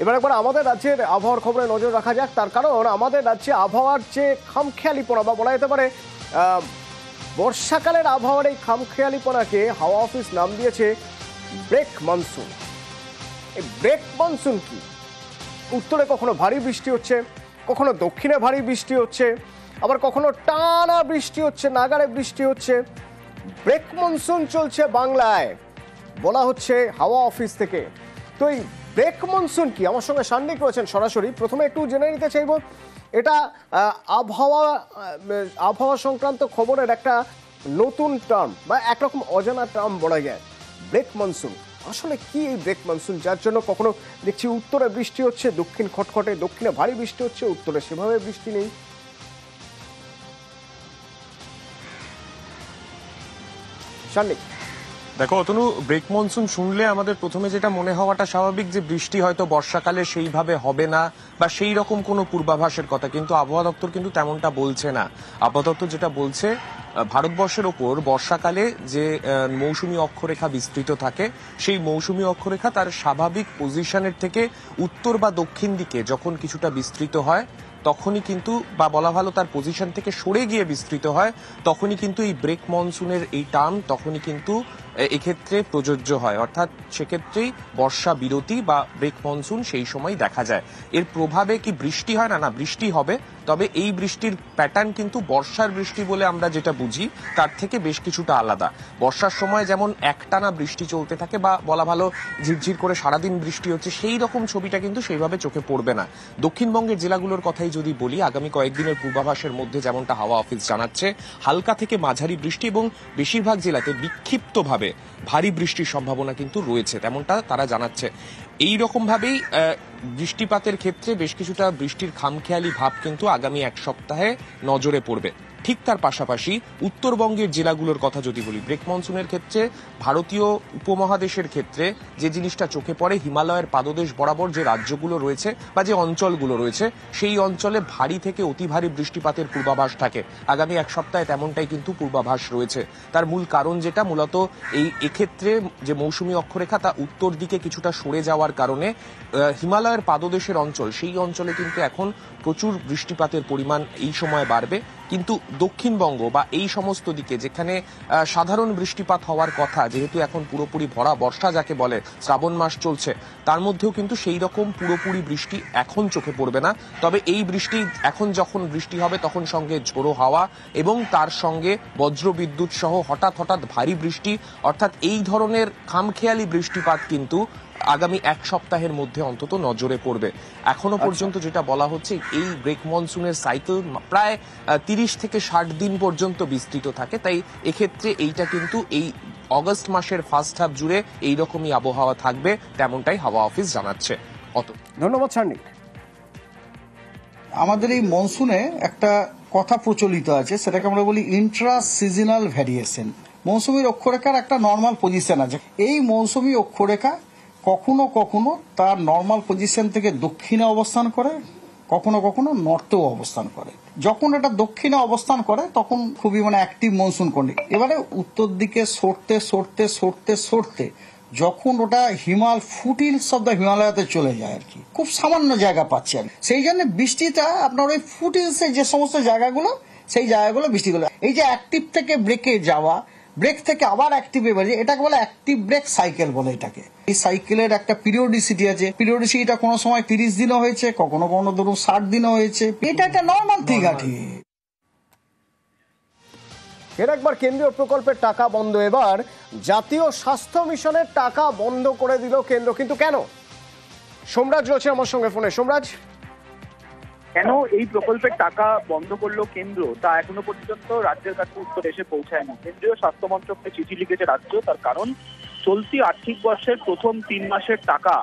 এবার একবার আমাদের রাজ্যের আবহাওয়ার খবরে নজর রাখা যাক। তার কারণ আমাদের রাজ্যে আবহাওয়ার যে খামখেয়ালিপনা বা বলা যেতে পারে বর্ষাকালের আবহাওয়ার এই খামখেয়ালিপনাকে হাওয়া অফিস নাম দিয়েছে ব্রেক মনসুন। এই ব্রেক মনসুন কি? উত্তরে কখনো ভারী বৃষ্টি হচ্ছে, কখনো দক্ষিণে ভারী বৃষ্টি হচ্ছে, আবার কখনো টানা বৃষ্টি হচ্ছে, নাগাড়ে বৃষ্টি হচ্ছে। ব্রেক মনসুন চলছে বাংলায়, বলা হচ্ছে হাওয়া অফিস থেকে। তো এই ব্রেক মনসুন কি? আমার সঙ্গে সান্নিক রয়েছেন সরাসরি। প্রথমে একটু জেনে নিতে চাইব, এটা আবহাওয়া সংক্রান্ত খবরের একটা নতুন টার্ম বা একরকম অজানা টার্ম বলা যায়, ব্রেক মনসুন। আসলে কি এই ব্রেক মনসুন, যার জন্য কখনো দেখছি উত্তরে বৃষ্টি হচ্ছে, দক্ষিণ খটখটে, দক্ষিণে ভারী বৃষ্টি হচ্ছে, উত্তরে সেভাবে বৃষ্টি নেই? সান্নিক, দেখো অতনু, ব্রেক মনসুন শুনলে আমাদের প্রথমে যেটা মনে হওয়াটা স্বাভাবিক যে বৃষ্টি হয়তো বর্ষাকালে সেইভাবে হবে না বা সেই রকম কোনো পূর্বাভাসের কথা, কিন্তু আবহাওয়া দপ্তর কিন্তু তেমনটা বলছে না। আবহাওয়া দপ্তর যেটা বলছে, ভারতবর্ষের ওপর বর্ষাকালে যে মৌসুমী অক্ষরেখা বিস্তৃত থাকে, সেই মৌসুমী অক্ষরেখা তার স্বাভাবিক পজিশনের থেকে উত্তর বা দক্ষিণ দিকে যখন কিছুটা বিস্তৃত হয় তখনই কিন্তু, বা বলা ভালো তার পজিশন থেকে সরে গিয়ে বিস্তৃত হয়, তখনই কিন্তু এই ব্রেক মনসুনের এই টার্ম তখনই কিন্তু এক্ষেত্রে প্রযোজ্য হয়। অর্থাৎ সেক্ষেত্রেই বর্ষা বিরতি বা ব্রেক মনসুন সেই সময় দেখা যায়। এর প্রভাবে কি বৃষ্টি হয়? না, বৃষ্টি হবে, তবে এই বৃষ্টির প্যাটার্ন কিন্তু বর্ষার বৃষ্টি বলে আমরা যেটা বুঝি তার থেকে বেশ কিছুটা আলাদা। বর্ষার সময় যেমন একটানা বৃষ্টি চলতে থাকে বা বলা ভালো ঝিরঝির করে সারাদিন বৃষ্টি হচ্ছে, সেই রকম ছবিটা কিন্তু সেইভাবে চোখে পড়বে না। দক্ষিণবঙ্গের জেলাগুলোর কথাই যদি বলি, আগামী কয়েকদিনের পূর্বাভাসের মধ্যে যেমনটা হাওয়া অফিস জানাচ্ছে, হালকা থেকে মাঝারি বৃষ্টি এবং বেশিরভাগ জেলাতে বিক্ষিপ্তভাবে ভারী বৃষ্টির সম্ভাবনা কিন্তু রয়েছে, তেমনটা তারা জানাচ্ছে। এই রকম ভাবেই বৃষ্টিপাতের ক্ষেত্রে বেশ কিছুটা বৃষ্টির খামখেয়ালি ভাব কিন্তু আগামী এক সপ্তাহে নজরে পড়বে। ঠিক তার পাশাপাশি উত্তরবঙ্গের জেলাগুলোর কথা যদি বলি, ব্রেক মনসুনের ক্ষেত্রে ভারতীয় উপমহাদেশের ক্ষেত্রে যে জিনিসটা চোখে পড়ে, হিমালয়ের পাদদেশ বরাবর যে রাজ্যগুলো রয়েছে বা যে অঞ্চলগুলো রয়েছে, সেই অঞ্চলে ভারী থেকে অতি ভারী বৃষ্টিপাতের পূর্বাভাস থাকে। আগামী এক সপ্তাহে তেমনটাই কিন্তু পূর্বাভাস রয়েছে। তার মূল কারণ যেটা, মূলত এক্ষেত্রে যে মৌসুমী অক্ষরেখা তা উত্তর দিকে কিছুটা সরে যাওয়ার কারণে হিমালয়ের পাদদেশের অঞ্চল, সেই অঞ্চলে কিন্তু এখন প্রচুর বৃষ্টিপাতের পরিমাণ এই সময় বাড়বে। কিন্তু দক্ষিণবঙ্গ বা এই সমস্ত দিকে যেখানে সাধারণ বৃষ্টিপাত হওয়ার কথা, যেহেতু এখন পুরোপুরি ভরা বর্ষা যাকে বলে, শ্রাবণ মাস চলছে, তার মধ্যেও কিন্তু সেই রকম পুরোপুরি বৃষ্টি এখন চোখে পড়বে না। তবে এই বৃষ্টি এখন যখন বৃষ্টি হবে তখন সঙ্গে ঝোড়ো হাওয়া এবং তার সঙ্গে বজ্রবিদ্যুৎ সহ হঠাৎ হঠাৎ ভারী বৃষ্টি, অর্থাৎ এই ধরনের খামখেয়ালি বৃষ্টিপাত কিন্তু আগামী এক সপ্তাহের মধ্যে অন্তত নজরে পড়বে। এখনো পর্যন্ত যেটা বলা হচ্ছে, এই ব্রেক মনসুনের সাইকেল প্রায় 30 থেকে 60 দিন পর্যন্ত বিস্তৃত থাকে। তাই এক্ষেত্রে এইটা কিন্তু এই অগস্ট মাসের ফার্স্ট হাফ জুড়ে এইরকমই আবহাওয়া থাকবে, তেমনটাই হাওয়া অফিস জানাচ্ছে। ধন্যবাদ সান্নিক। আমাদের এই মনসুনে একটা কথা প্রচলিত আছে, সেটাকে আমরা বলি ইন্ট্রা সিজনাল ভ্যারিয়েশন। মৌসুমীর অক্ষরেখার একটা নর্মাল পজিশন আছে। এই মৌসুমী অক্ষরেখা কখনো কখনো তার নর্মাল পজিশন থেকে দক্ষিণে অবস্থান করে, কখনো কখনো নর্থেও অবস্থান করে। যখন এটা দক্ষিণে অবস্থান করে তখন খুবই অ্যাক্টিভ মনসুন কন্ডিশন। এবারে উত্তর দিকে সরতে সরতে সরতে সরতে যখন ওটা ফুটহিলস অব দ্য হিমালয়াতে চলে যায় আর কি, খুব সামান্য জায়গা পাচ্ছে আর সেই জন্য বৃষ্টিটা আপনার ওই ফুটহিলসের যে সমস্ত জায়গাগুলো, সেই জায়গাগুলো বৃষ্টিগুলো, এই যে অ্যাক্টিভ থেকে ব্রেকে যাওয়া, ব্রেক থেকে আবার অ্যাক্টিভে বেরিয়ে, এটাকে বলে অ্যাক্টিভ ব্রেক সাইকেল বলে এটাকে। এই সাইকেলের একটা পিরিয়ডিসিটি আছে। পিরিয়ডিসিটিটা কোনো সময় 30 দিনও হয়েছে, কখনো কখনো ধরুন 60 দিনও হয়েছে। এটা একটা নর্মাল থিং আর কি। এর একবার কেন্দ্রীয় প্রকল্পের টাকা বন্ধ, এবার জাতীয় স্বাস্থ্য মিশনের টাকা বন্ধ করে দিল কেন্দ্র। কিন্তু কেন? সোমরাজ রয়েছে আমার সঙ্গে ফোনে। সোমরাজ, কেন এই প্রকল্পের টাকা বন্ধ করলো কেন্দ্র, তা এখনো পর্যন্ত রাজ্যের কাছে উত্তর এসে পৌঁছায়নি। কেন্দ্রীয় স্বাস্থ্য মন্ত্রককে চিঠি লিখেছে রাজ্য। তার কারণ, চলতি আর্থিক বর্ষের প্রথম 3 মাসের টাকা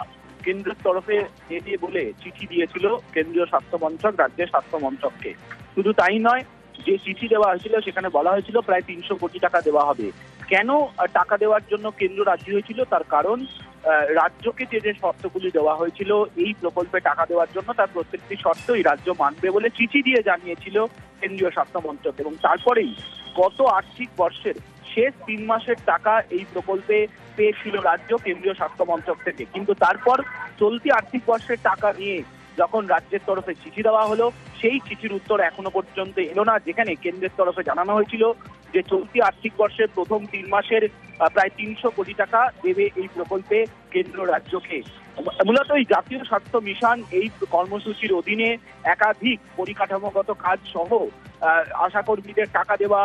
কেন্দ্রের তরফে দিয়ে বলে চিঠি দিয়েছিল কেন্দ্রীয় স্বাস্থ্য মন্ত্রক রাজ্যের স্বাস্থ্য মন্ত্রককে। শুধু তাই নয়, যে চিঠি দেওয়া হয়েছিল সেখানে বলা হয়েছিল প্রায় 300 কোটি টাকা দেওয়া হবে। কেন টাকা দেওয়ার জন্য কেন্দ্র রাজি হয়েছিল, তার কারণ রাজ্যকে যে শর্তগুলি দেওয়া হয়েছিল এই প্রকল্পে টাকা দেওয়ার জন্য, তার প্রত্যেকটি শর্তই রাজ্য মানবে বলে চিঠি দিয়ে জানিয়েছিল কেন্দ্রীয় স্বাস্থ্য মন্ত্রক। এবং তারপরেই গত আর্থিক বর্ষের শেষ 3 মাসের টাকা এই প্রকল্পে পেয়েছিল রাজ্য কেন্দ্রীয় স্বাস্থ্য মন্ত্রক থেকে, কিন্তু তারপর চলতি আর্থিক বর্ষের টাকা নিয়ে যখন রাজ্যের তরফে চিঠি দেওয়া হলো, সেই চিঠির উত্তর এখনো পর্যন্ত এলো না, যেখানে কেন্দ্রের তরফে জানানো হয়েছিল যে চলতি আর্থিক বর্ষের প্রথম 3 মাসের প্রায় 300 কোটি টাকা দেবে এই প্রকল্পে কেন্দ্র রাজ্যকে। মূলত এই জাতীয় স্বাস্থ্য মিশন এই কর্মসূচির অধীনে একাধিক পরিকাঠামোগত কাজ সহ আশাকর্মীদের টাকা দেওয়া,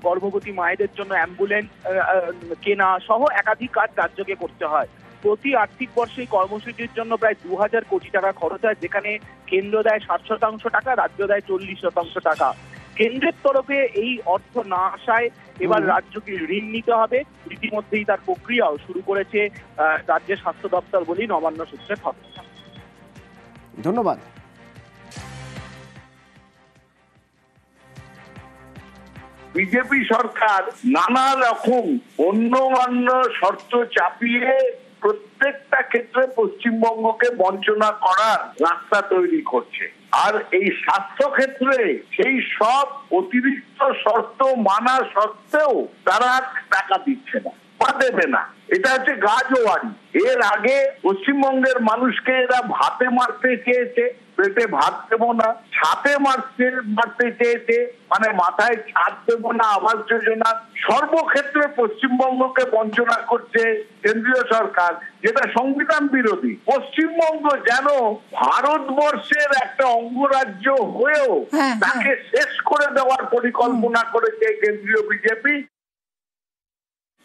গর্ভবতী মায়েদের জন্য অ্যাম্বুলেন্স কেনা সহ একাধিক কাজ রাজ্যকে করতে হয়। প্রতি আর্থিক বর্ষে এই কর্মসূচির জন্য প্রায় 2000 কোটি টাকা খরচ হয়, যেখানে কেন্দ্র দেয় 60% টাকা, রাজ্য দেয় 40% টাকা। কেন্দ্রের তরফে এই অর্থ না আসায় এবার রাজ্যকে ঋণ নিতে হবে। ইতিমধ্যেই তার প্রক্রিয়াও শুরু করেছে রাজ্যের স্বাস্থ্য দপ্তর বলেই নবান্ন সূত্রে খবর। ধন্যবাদ। বিজেপি সরকার নানা রকম অন্যান্য শর্ত চাপিয়ে প্রত্যেকটা ক্ষেত্রে পশ্চিমবঙ্গকে বঞ্চনা করার রাস্তা তৈরি করছে। আর এই স্বাস্থ্য ক্ষেত্রে সেই সব অতিরিক্ত শর্ত মানা সত্ত্বেও তারা টাকা দিচ্ছে না বা দেবে না। এটা হচ্ছে গাজোয়ারি। এর আগে পশ্চিমবঙ্গের মানুষকে এরা ভাতে মারতে চেয়েছে, পেটে ভাত দেবো না, ছাতে মারতে চেয়েছে, মানে মাথায় ছাদ দেবো না, আবাস যোজনা, সর্বক্ষেত্রে পশ্চিমবঙ্গকে বঞ্চনা করছে কেন্দ্রীয় সরকার, যেটা সংবিধান বিরোধী। পশ্চিমবঙ্গ যেন ভারতবর্ষের একটা অঙ্গরাজ্য হয়েও তাকে শেষ করে দেওয়ার পরিকল্পনা করেছে কেন্দ্রীয় বিজেপি।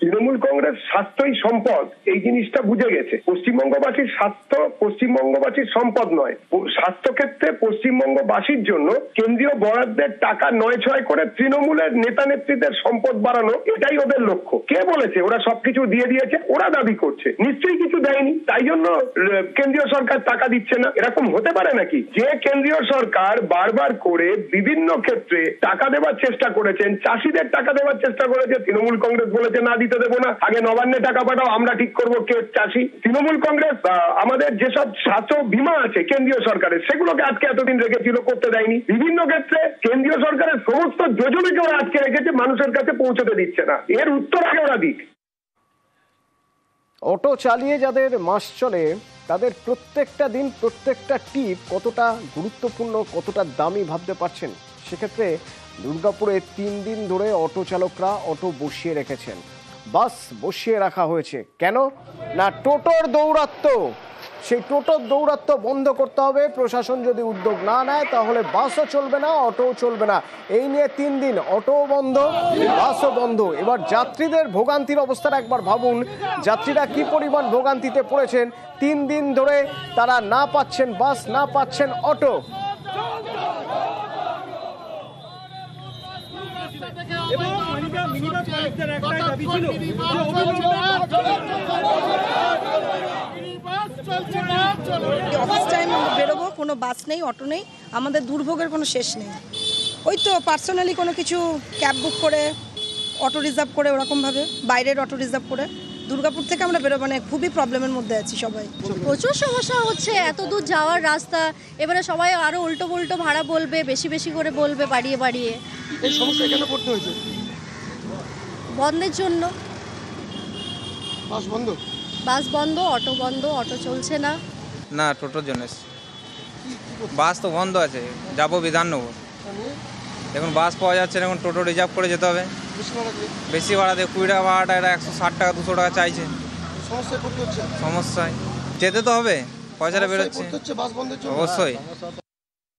তৃণমূল কংগ্রেস স্বাস্থ্যই সম্পদ, এই জিনিসটা বুঝে গেছে। পশ্চিমবঙ্গবাসীর স্বাস্থ্য পশ্চিমবঙ্গবাসীর সম্পদ নয়। স্বাস্থ্য ক্ষেত্রে পশ্চিমবঙ্গবাসীর জন্য কেন্দ্রীয় বরাদ্দের টাকা 9-6 করে তৃণমূলের নেতা নেত্রীদের সম্পদ বাড়ানো, এটাই ওদের লক্ষ্য। কে বলেছে ওরা সবকিছু দিয়ে দিয়েছে? ওরা দাবি করছে, নিশ্চয়ই কিছু দেয়নি, তাই জন্য কেন্দ্রীয় সরকার টাকা দিচ্ছে না। এরকম হতে পারে নাকি? যে কেন্দ্রীয় সরকার বারবার করে বিভিন্ন ক্ষেত্রে টাকা দেওয়ার চেষ্টা করেছেন, চাষিদের টাকা দেওয়ার চেষ্টা করেছে, তৃণমূল কংগ্রেস বলেছে না দিতে দেবো না, আগে নবান্নে টাকা পাঠাও, আমরা ঠিক করবো কে চাষি। তৃণমূল কংগ্রেস আমাদের যেসব স্বাস্থ্য বীমা আছে কেন্দ্রীয় সরকারের, সেগুলোকে আজকে এতদিন রেখেছিল, করতে দেয়নি। বিভিন্ন ক্ষেত্রে কেন্দ্রীয় সরকারের সমস্ত যোজনাকে ওরা আজকে রেখেছে, মানুষের কাছে পৌঁছতে দিচ্ছে না। এর উত্তর আগে ওরা দিক। অটো চালিয়ে যাদের মাস চলে তাদের প্রত্যেকটা দিন প্রত্যেকটা টিপ কতটা গুরুত্বপূর্ণ, কতটা দামি ভাবতে পারছেন? সেক্ষেত্রে দুর্গাপুরে 3 দিন ধরে অটো চালকরা অটো বসিয়ে রেখেছেন, বাস বসিয়ে রাখা হয়েছে। কেন না, টোটোর দৌরাত্ম্য। সেই টোটোর দৌরাত্ম্য বন্ধ করতে হবে। প্রশাসন যদি উদ্যোগ না নেয় তাহলে বাসও চলবে না, অটোও চলবে না। এই নিয়ে 3 দিন অটোও বন্ধ, বাসও বন্ধ। এবার যাত্রীদের ভোগান্তির অবস্থাটা একবার ভাবুন, যাত্রীরা কি পরিমাণ ভোগান্তিতে পড়েছেন। 3 দিন ধরে তারা না পাচ্ছেন বাস, না পাচ্ছেন অটো। অফিস টাইম বেরোবো, কোনো বাস নেই, অটো নেই, আমাদের দুর্ভোগের কোনো শেষ নেই। ওই তো পার্সোনালি কোনো কিছু ক্যাব বুক করে, অটো রিজার্ভ করে, ওরকমভাবে বাইরের অটো রিজার্ভ করে দুর্গাপুর থেকে আমরা বেরোবো, মানে খুবই প্রবলেমের মধ্যে আছি সবাই। প্রচুর সমস্যা হচ্ছে, এত দূর যাওয়ার রাস্তা, এবারে সবাই আরো উল্টো পুল্টো ভাড়া বলবে, বেশি বেশি করে বলবে, বাড়িয়ে বাড়িয়ে। এই সমস্যা কেন পড়তে হয়েছে? বন্ধের জন্য। বাস বন্ধ, বাস বন্ধ, অটো বন্ধ, অটো চলছে না। না, টোটোর জন্য। বাস তো বন্ধ আছে, যাবো বিধাননগর, এখন বাস পাওয়া যাচ্ছে না, এখন টোটো রিজার্ভ করে যেতে হবে। বেশি ভাড়া দিয়ে 20 টাকা ভাড়াটা, এটা 160 টাকা 200 টাকা চাইছে। সমস্যায় পড়তে হচ্ছে। সমস্যায় যেতে তো হবে, পয়সাটা বেরোচ্ছে বাস বন্ধের জন্য। অবশ্যই।